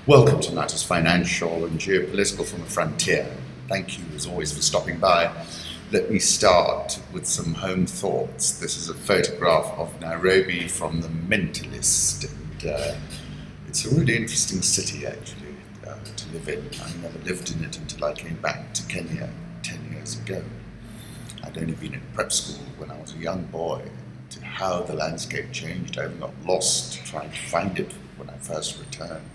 Welcome to Matters Financial and Geopolitical from the Frontier. Thank you, as always, for stopping by. Let me start with some home thoughts. This is a photograph of Nairobi from The Mentalist, and it's a really interesting city, actually, to live in. I never lived in it until I came back to Kenya 10 years ago. I'd only been in prep school when I was a young boy. To how the landscape changed, I got lost trying to find it when I first returned.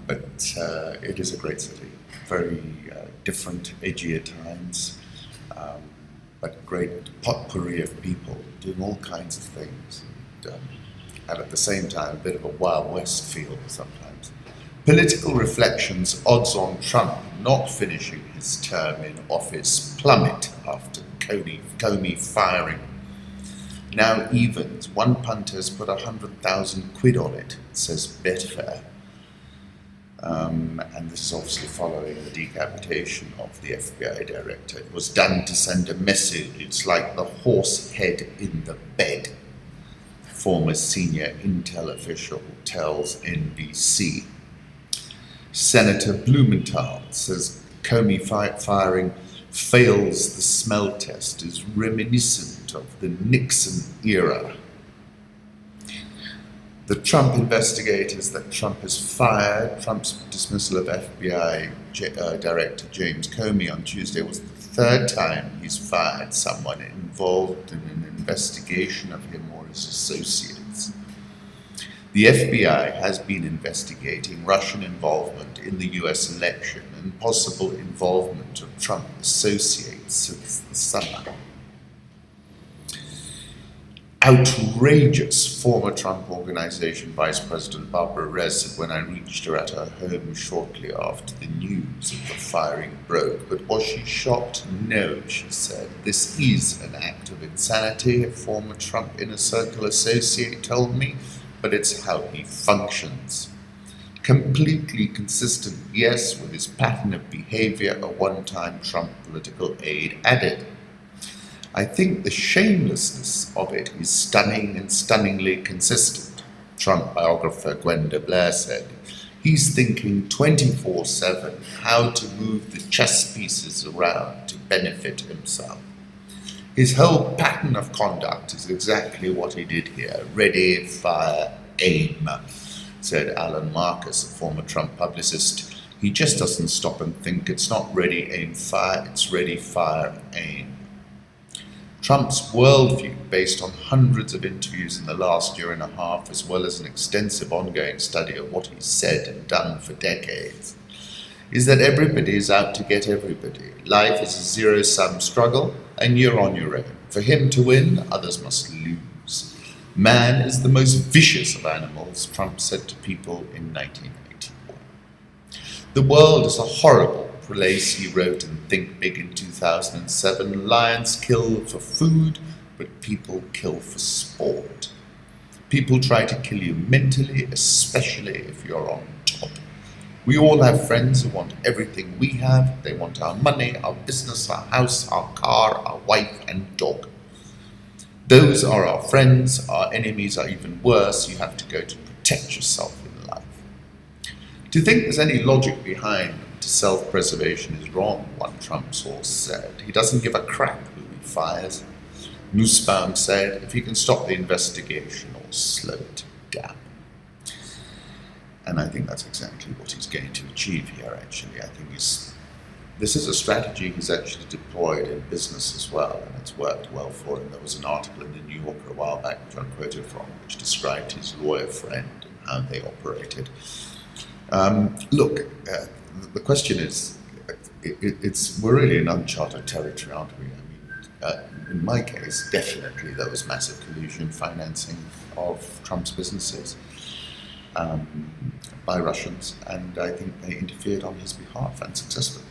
But it is a great city, very different, edgy at times, but great potpourri of people doing all kinds of things, and at the same time a bit of a Wild West feel sometimes. Political reflections, odds on Trump not finishing his term in office plummet after Comey firing. Now evens, one punter's put 100,000 quid on it, says Betfair. And this is obviously following the decapitation of the FBI director. It was done to send a message. It's like the horse head in the bed. Former senior intel official tells NBC. Senator Blumenthal says Comey firing fails the smell test, is reminiscent of the Nixon era. The Trump investigators that Trump has fired, Trump's dismissal of FBI Director James Comey on Tuesday was the third time he's fired someone involved in an investigation of him or his associates. The FBI has been investigating Russian involvement in the US election and possible involvement of Trump associates since the summer. Outrageous, former Trump Organization Vice President Barbara Rez said when I reached her at her home shortly after the news of the firing broke. But was she shocked? No, she said. This is an act of insanity, a former Trump inner circle associate told me, but it's how he functions. Completely consistent, yes, with his pattern of behavior, a one-time Trump political aide added. I think the shamelessness of it is stunning and stunningly consistent, Trump biographer Gwenda Blair said. He's thinking 24/7 how to move the chess pieces around to benefit himself. His whole pattern of conduct is exactly what he did here. Ready, fire, aim, said Alan Marcus, a former Trump publicist. He just doesn't stop and think. It's not ready, aim, fire, it's ready, fire, aim. Trump's worldview, based on hundreds of interviews in the last year and a half, as well as an extensive ongoing study of what he's said and done for decades, is that everybody is out to get everybody. Life is a zero-sum struggle, and you're on your own. For him to win, others must lose. Man is the most vicious of animals, Trump said to people in 1981. The world is a horrible place, he wrote in Think Big in 2007. Lions kill for food, but people kill for sport. People try to kill you mentally, especially if you're on top. We all have friends who want everything we have. They want our money, our business, our house, our car, our wife and dog. Those are our friends. Our enemies are even worse. You have to go to protect yourself in life. To think there's any logic behind self-preservation is wrong, one Trump source said. He doesn't give a crap who he fires. Nussbaum said, if he can stop the investigation or slow it down. And I think that's exactly what he's going to achieve here, actually. I think this is a strategy he's actually deployed in business as well, and it's worked well for him. There was an article in the New Yorker a while back, which I quoted from, which described his lawyer friend and how they operated. The question is, we're really in uncharted territory, aren't we? I mean, in my case, definitely there was massive collusion financing of Trump's businesses by Russians, and I think they interfered on his behalf and successfully.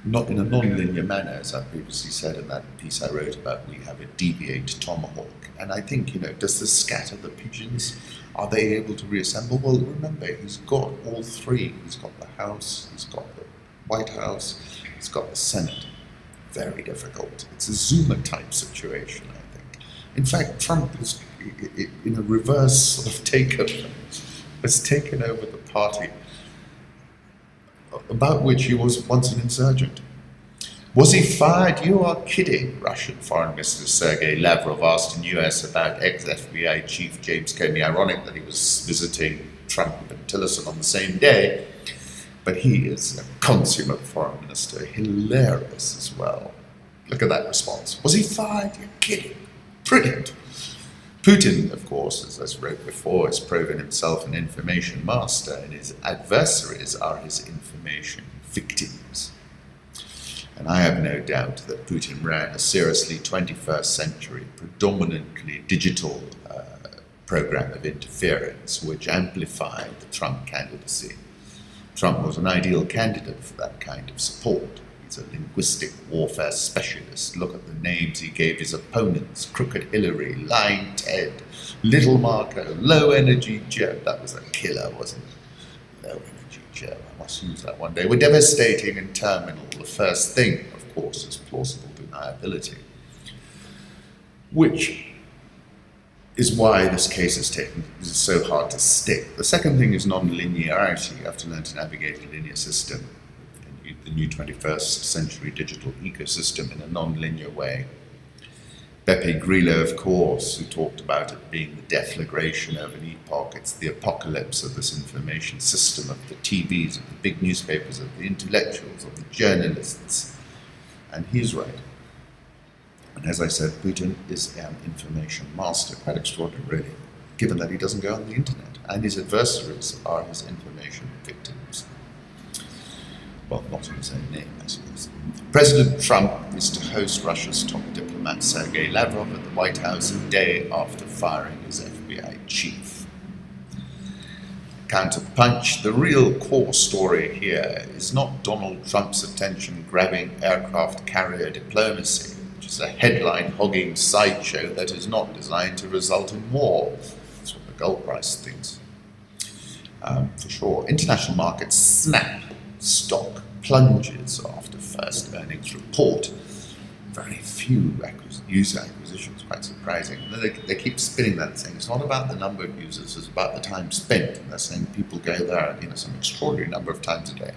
Not in a non-linear manner, as I previously said in that piece I wrote about we have a deviate tomahawk. And I think, does this scatter the pigeons? Are they able to reassemble? Well, remember, he's got all three. He's got the House, he's got the White House, he's got the Senate. Very difficult. It's a Zuma-type situation, I think. In fact, Trump is in a reverse sort of takeover has taken over the party about which he was once an insurgent. Was he fired? You are kidding, Russian Foreign Minister Sergei Lavrov asked in US about ex-FBI Chief James Comey. Ironic that he was visiting Trump and Tillerson on the same day, but he is a consummate foreign minister, hilarious as well. Look at that response. Was he fired? You're kidding. Brilliant. Putin, of course, as I wrote before, has proven himself an information master, and his adversaries are his information victims. And I have no doubt that Putin ran a seriously 21st century, predominantly digital program of interference, which amplified the Trump candidacy. Trump was an ideal candidate for that kind of support. He's a linguistic warfare specialist. Look at the names he gave his opponents: Crooked Hillary, Lying Ted, Little Marco, Low Energy Joe. That was a killer, wasn't it? Low Energy Joe. I must use that one day. We're devastating and terminal. The first thing, of course, is plausible deniability, which is why this case is so hard to stick. The second thing is non-linearity. You have to learn to navigate a linear system, the new 21st century digital ecosystem, in a non-linear way. Beppe Grillo, of course, who talked about it being the deflagration of an epoch. It's the apocalypse of this information system, of the TVs, of the big newspapers, of the intellectuals, of the journalists. And he's right. And as I said, Putin is an information master. Quite extraordinary, really, given that he doesn't go on the internet. And his adversaries are his information victims. Well, not in his own name, I suppose. President Trump is to host Russia's top diplomat Sergei Lavrov at the White House a day after firing his FBI chief. Counterpunch, the real core story here is not Donald Trump's attention-grabbing aircraft carrier diplomacy, which is a headline-hogging sideshow that is not designed to result in war. That's what the gold price thinks. For sure. International markets snap. Stock plunges after first earnings report. Very few user acquisitions, quite surprising. They keep spinning that, saying it's not about the number of users, it's about the time spent. And they're saying people go there, some extraordinary number of times a day.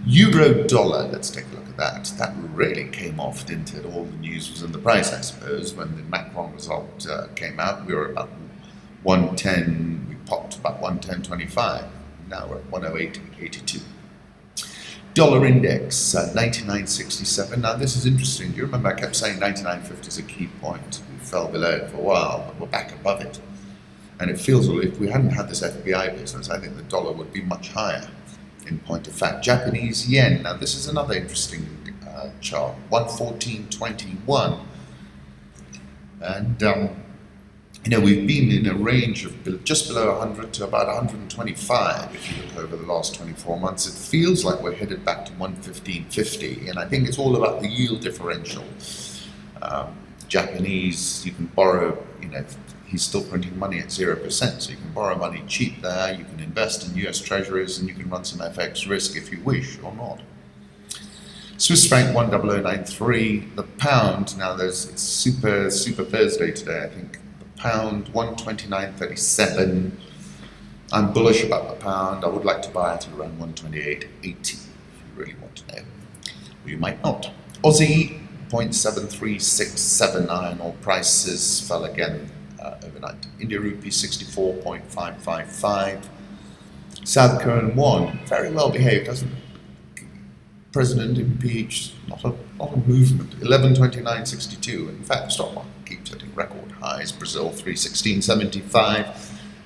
Euro dollar, let's take a look at that. That really came off, didn't it? All the news was in the price, I suppose. When the Macron result came out, we were about 110, we popped about 110.25. Now we're at 108.82. Dollar index, 99.67. Now this is interesting. Do you remember I kept saying 99.50 is a key point? We fell below it for a while, but we're back above it. And it feels as if we hadn't had this FBI business, I think the dollar would be much higher. In point of fact, Japanese yen. Now this is another interesting chart. 114.21. And we've been in a range of just below 100 to about 125 if you look over the last 24 months. It feels like we're headed back to 115.50, and I think it's all about the yield differential. Japanese, you can borrow, he's still printing money at 0%, so you can borrow money cheap there, you can invest in US treasuries, and you can run some FX risk if you wish or not. Swiss franc 10093, the pound, now it's super Thursday today, I think. Pound 129.37. I'm bullish about the pound. I would like to buy it at around 128.80 if you really want to know. Or you might not. Aussie 0.73679. Iron ore prices fell again overnight. India rupee 64.555. South Korean won, very well behaved, doesn't it? President impeached, not a movement. 1129.62. In fact, the stock market keeps hitting record highs. Brazil 316.75.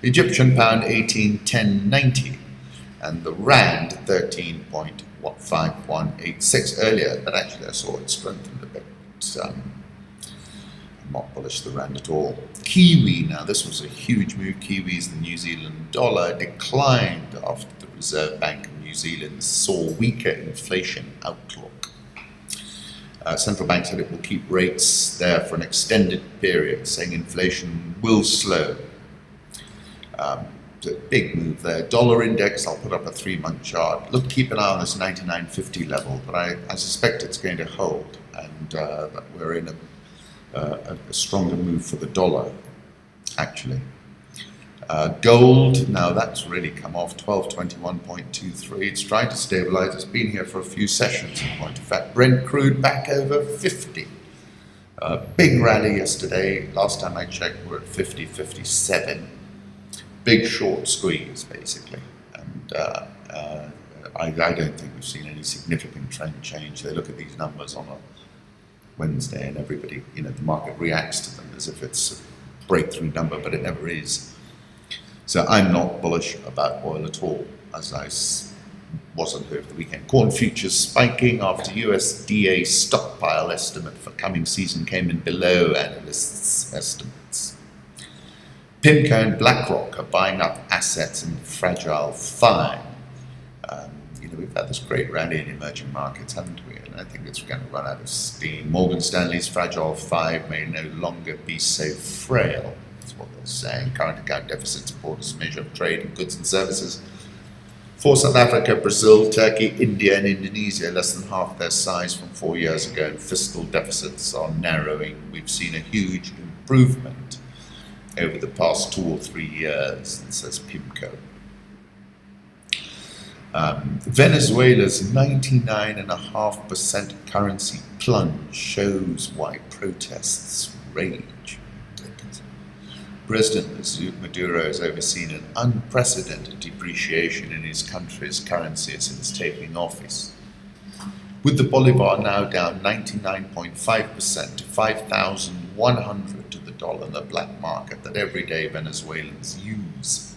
Egyptian pound 18.1090. And the rand 13.5186 earlier. But actually I saw it strengthened a bit. I'm not bullish the rand at all. Kiwi, now this was a huge move. Kiwis, the New Zealand dollar, declined after the Reserve Bank of New Zealand saw weaker inflation outlook. Central bank said it will keep rates there for an extended period, saying inflation will slow. It's a big move there. Dollar index, I'll put up a 3-month chart. Keep an eye on this 99.50 level, but I suspect it's going to hold, and that we're in a stronger move for the dollar, actually. Gold, now that's really come off, 1221.23. It's trying to stabilize. It's been here for a few sessions in point of fact. Brent crude back over 50. Big rally yesterday. Last time I checked, we're at 50.57. Big short squeeze, basically. And I don't think we've seen any significant trend change. They look at these numbers on a Wednesday and everybody, the market reacts to them as if it's a breakthrough number, but it never is. So I'm not bullish about oil at all, as I wasn't over the weekend. Corn futures spiking after USDA stockpile estimate for coming season came in below analysts' estimates. PIMCO and BlackRock are buying up assets in the fragile five. We've had this great rally in emerging markets, haven't we? And I think it's going to run out of steam. Morgan Stanley's fragile five may no longer be so frail. That's what they're saying. Current account deficits report as a measure of trade in goods and services. For South Africa, Brazil, Turkey, India, and Indonesia, less than half their size from 4 years ago, and fiscal deficits are narrowing. We've seen a huge improvement over the past 2 or 3 years, says PIMCO. Venezuela's 99.5% currency plunge shows why protests rage. President Maduro has overseen an unprecedented depreciation in his country's currency since taking office, with the bolivar now down 99.5% to 5,100 to the dollar in the black market that everyday Venezuelans use.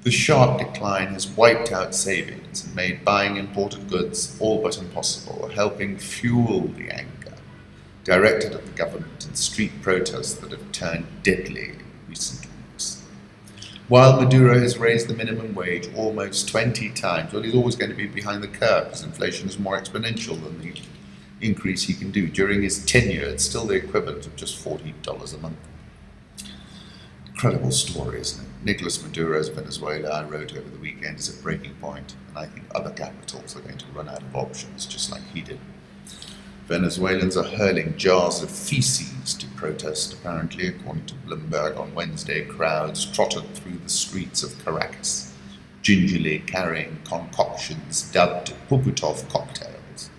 The sharp decline has wiped out savings and made buying imported goods all but impossible, helping fuel the anger directed at the government and street protests that have turned deadly in recent weeks. While Maduro has raised the minimum wage almost 20 times, well, he's always going to be behind the curve because inflation is more exponential than the increase he can do. During his tenure, it's still the equivalent of just $40 a month. Incredible story, isn't it? Nicolas Maduro's Venezuela, I wrote over the weekend, is a breaking point, and I think other capitals are going to run out of options, just like he did. Venezuelans are hurling jars of feces to protest, apparently, according to Bloomberg on Wednesday. Crowds trotted through the streets of Caracas, gingerly carrying concoctions dubbed Puputov cocktails.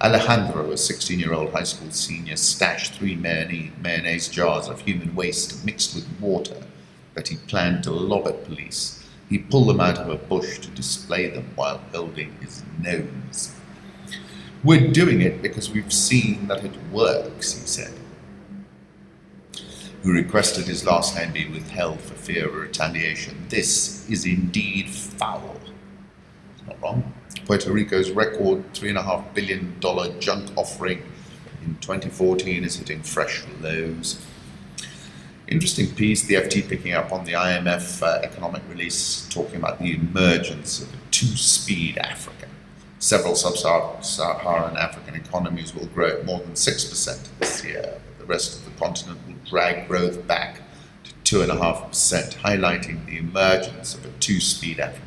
Alejandro, a 16-year-old high school senior, stashed 3 mayonnaise jars of human waste mixed with water that he planned to lob at police. He pulled them out of a bush to display them while holding his nose. We're doing it because we've seen that it works, he said. Who requested his last name be withheld for fear of retaliation. This is indeed foul. It's not wrong. Puerto Rico's record $3.5 billion junk offering in 2014 is hitting fresh lows. Interesting piece, the FT picking up on the IMF economic release, talking about the emergence of a two-speed Africa. Several sub-Saharan African economies will grow at more than 6% this year, but the rest of the continent will drag growth back to 2.5%, highlighting the emergence of a two-speed Africa.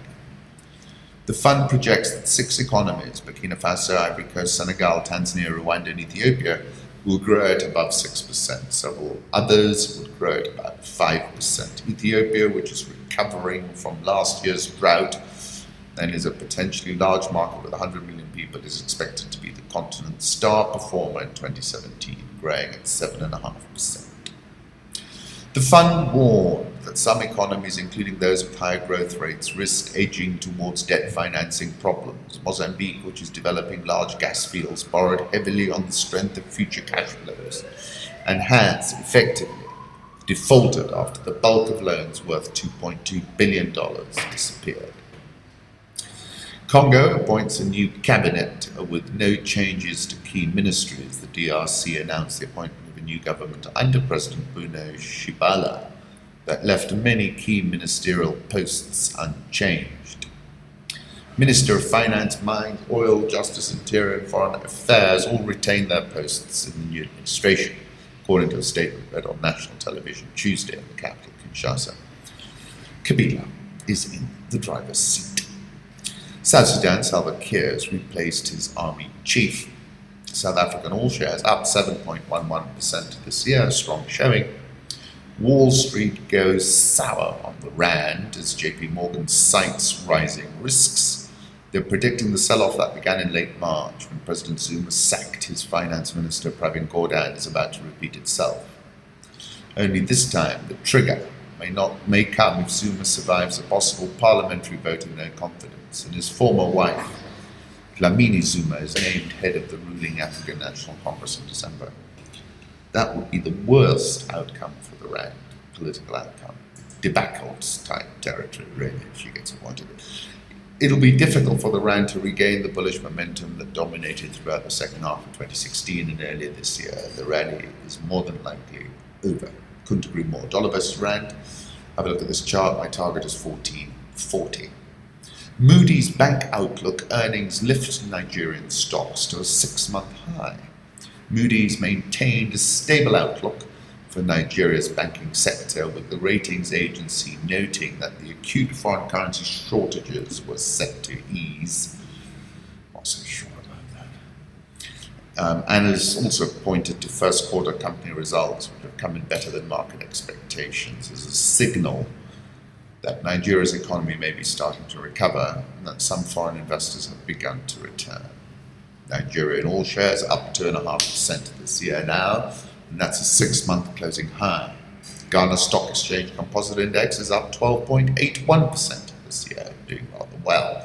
The fund projects that 6 economies, Burkina Faso, Ivory Coast, Senegal, Tanzania, Rwanda, and Ethiopia, will grow at above 6%. Several others will grow at about 5%. Ethiopia, which is recovering from last year's drought and is a potentially large market with 100 million people, is expected to be the continent's star performer in 2017, growing at 7.5%. The fund warned that some economies, including those with higher growth rates, risk edging towards debt financing problems. Mozambique, which is developing large gas fields, borrowed heavily on the strength of future cash flows and has effectively defaulted after the bulk of loans worth $2.2 billion disappeared. Congo appoints a new cabinet with no changes to key ministries. The DRC announced the appointment of a new government under President Bruno Shibala that left many key ministerial posts unchanged. Minister of Finance, Mines, Oil, Justice, Interior, and Foreign Affairs all retain their posts in the new administration, according to a statement read on national television Tuesday in the capital, Kinshasa. Kabila is in the driver's seat. South Sudan, Salva Kiir has replaced his army chief. South African all shares up 7.11% this year, a strong showing. Wall Street goes sour on the rand as JP Morgan cites rising risks. They're predicting the sell-off that began in late March when President Zuma sacked his finance minister Pravin Gordhan is about to repeat itself. Only this time the trigger may come if Zuma survives a possible parliamentary vote of no confidence and his former wife, Dlamini Zuma, is named head of the ruling African National Congress in December. That would be the worst outcome for the rand, political outcome. Debacles type territory, really, if she gets appointed. It'll be difficult for the rand to regain the bullish momentum that dominated throughout the second half of 2016 and earlier this year. The rally is more than likely over. Couldn't agree more. Dollar versus rand. Have a look at this chart. My target is 14.40. Moody's Bank Outlook earnings lift Nigerian stocks to a 6-month high. Moody's maintained a stable outlook for Nigeria's banking sector, with the ratings agency noting that the acute foreign currency shortages were set to ease. Not so sure about that. Analysts also pointed to first quarter company results, which have come in better than market expectations, as a signal that Nigeria's economy may be starting to recover and that some foreign investors have begun to return. Nigeria in all shares up 2.5% this year now, and that's a 6-month closing high. Ghana Stock Exchange Composite Index is up 12.81% this year, doing rather well.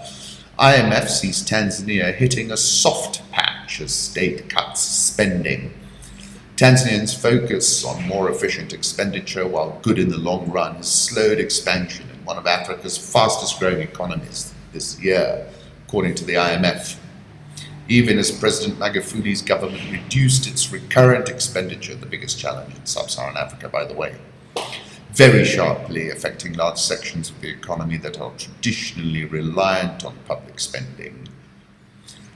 IMF sees Tanzania hitting a soft patch as state cuts spending. Tanzanians focus on more efficient expenditure, while good in the long run has slowed expansion in one of Africa's fastest growing economies this year, according to the IMF. Even as President Magufuli's government reduced its recurrent expenditure, the biggest challenge in sub-Saharan Africa, by the way, very sharply affecting large sections of the economy that are traditionally reliant on public spending.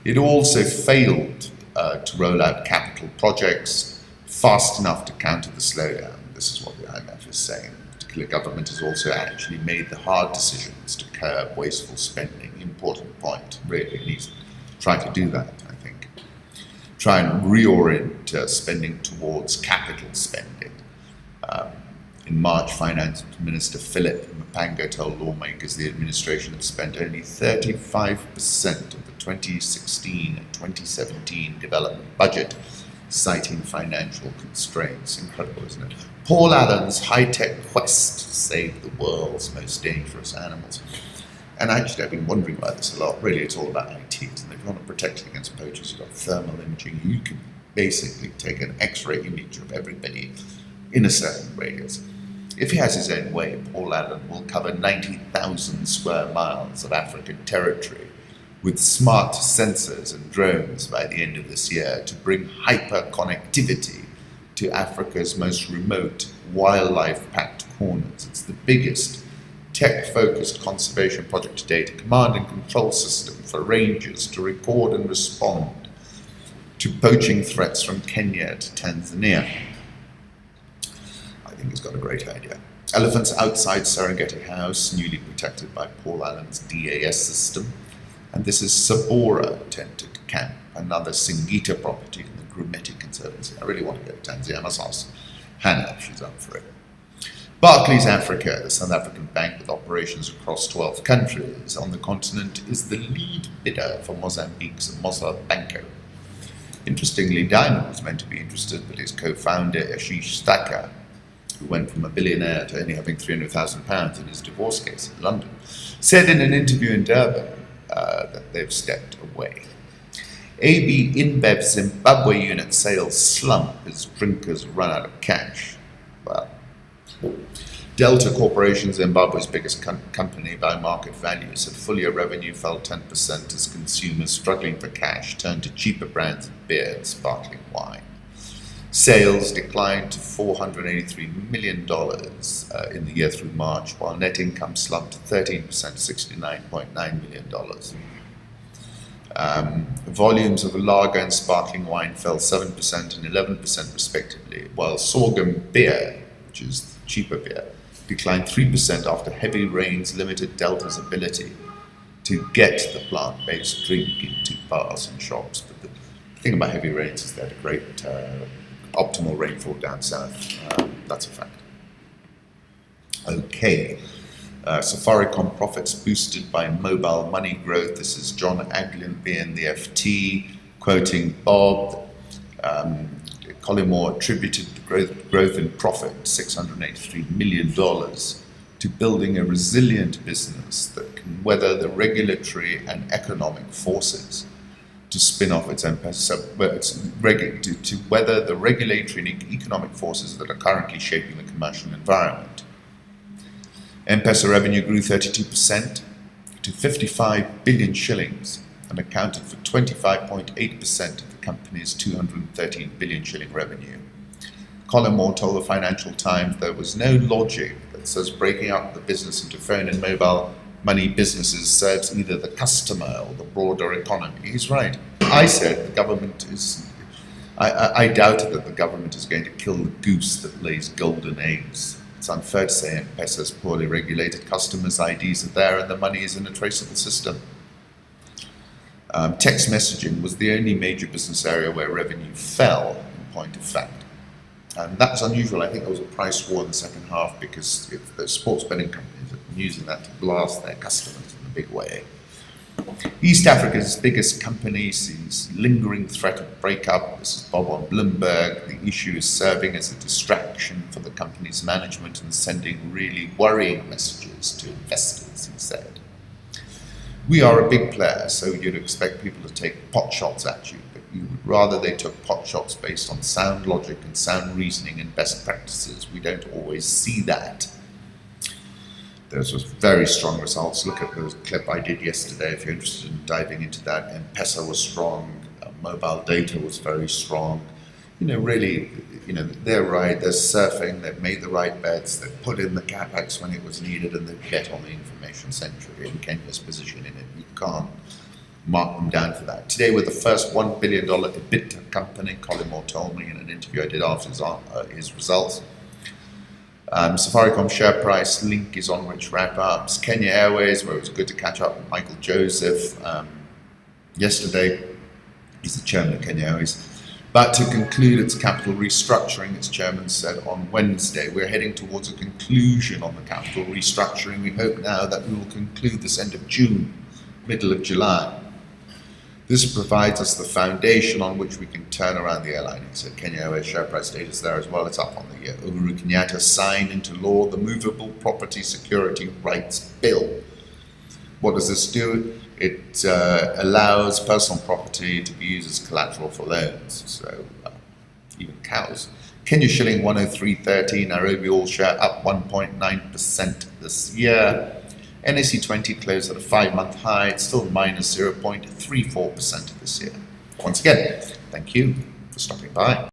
It also failed to roll out capital projects fast enough to counter the slowdown. This is what the IMF is saying. The particular government has also actually made the hard decisions to curb wasteful spending. Important point, really. It needs to try to do that, I think. Try and reorient spending towards capital spending. In March, Finance Minister Philip Mapanga told lawmakers the administration had spent only 35% of the 2016 and 2017 development budget, citing financial constraints. Incredible, isn't it? Paul Allen's high-tech quest to save the world's most dangerous animals. And actually, I've been wondering about this a lot. Really, it's all about IT, isn't it? If you want to protect against poachers, you've got thermal imaging. You can basically take an X-ray image of everybody in a certain radius. If he has his own way, Paul Allen will cover 90,000 square miles of African territory with smart sensors and drones by the end of this year to bring hyper-connectivity to Africa's most remote, wildlife-packed corners. It's the biggest tech-focused conservation project to date, a command and control system for rangers to record and respond to poaching threats from Kenya to Tanzania. I think he's got a great idea. Elephants outside Serengeti House, newly protected by Paul Allen's DAS system. And this is Sabora Tented Camp, another Singita property in the Grumeti Conservancy. I really want to go to Tanzania. I must ask Hannah if she's up for it. Barclays Africa, the South African bank with operations across 12 countries on the continent, is the lead bidder for Mozambique's Mozambique. Interestingly, Diamond was meant to be interested, but his co-founder, Ashish Thacker, who went from a billionaire to only having £300,000 in his divorce case in London, said in an interview in Durban that they've stepped away. AB InBev Zimbabwe unit sales slump as drinkers run out of cash. Well, Delta Corporation, Zimbabwe's biggest company by market value, said full-year revenue fell 10% as consumers struggling for cash turned to cheaper brands of beer and sparkling wine. Sales declined to $483 million in the year through March, while net income slumped 13% to $69.9 million. Volumes of lager and sparkling wine fell 7% and 11% respectively, while sorghum beer, which is cheaper beer, declined 3% after heavy rains limited Delta's ability to get the plant-based drink into bars and shops. But the thing about heavy rains is they had a great optimal rainfall down south. That's a fact. Okay. Safaricom profits boosted by mobile money growth. This is John Aglionby in the FT, quoting Bob. Collymore attributed the growth in profit, $683 million, to building a resilient business that can weather the regulatory and economic forces to spin off its M-Pesa, to weather the regulatory and economic forces that are currently shaping the commercial environment. M-Pesa revenue grew 32% to 55 billion shillings and accounted for 25.8% of the company's 213 billion shilling revenue. Collymore told the Financial Times there was no logic that says breaking up the business into phone and mobile money businesses serves either the customer or the broader economy. He's right. I said the government is... I doubted that the government is going to kill the goose that lays golden eggs. It's unfair to say M-Pesa's poorly regulated customers' IDs are there and the money is in a traceable system. Text messaging was the only major business area where revenue fell, in point of fact. And that's unusual. I think there was a price war in the second half because if the sports betting companies have been using that to blast their customers in a big way. East Africa's biggest company sees lingering threat of breakup. This is Bob on Bloomberg. The issue is serving as a distraction for the company's management and sending really worrying messages to investors, he said. We are a big player, so you'd expect people to take pot shots at you, but you would rather they took pot shots based on sound logic and sound reasoning and best practices. We don't always see that. Those were very strong results. Look at the clip I did yesterday if you're interested in diving into that. M-Pesa was strong, mobile data was very strong. Really, they're right, they're surfing, they've made the right bets, they've put in the capex when it was needed, and they've bet on the information century and Kenya's position in it. You can't mark them down for that. Today we're the first $1 billion EBITDA company, Collymore told me in an interview I did after his results. Safaricom share price link is on which wrap-ups. Kenya Airways, where it was good to catch up with Michael Joseph yesterday. He's the chairman of Kenya Airways. But to conclude its capital restructuring, its chairman said on Wednesday, we're heading towards a conclusion on the capital restructuring. We hope now that we will conclude this end of June, middle of July. This provides us the foundation on which we can turn around the airline. He said Kenya Airways share price data is there as well. It's up on the year. Uhuru Kenyatta signed into law the Movable Property Security Rights Bill. What does this do? It allows personal property to be used as collateral for loans. So even cows. Kenya shilling 103.30, Nairobi all share up 1.9% this year. NSE 20 closed at a 5-month high. It's still minus 0.34% this year. Once again, thank you for stopping by.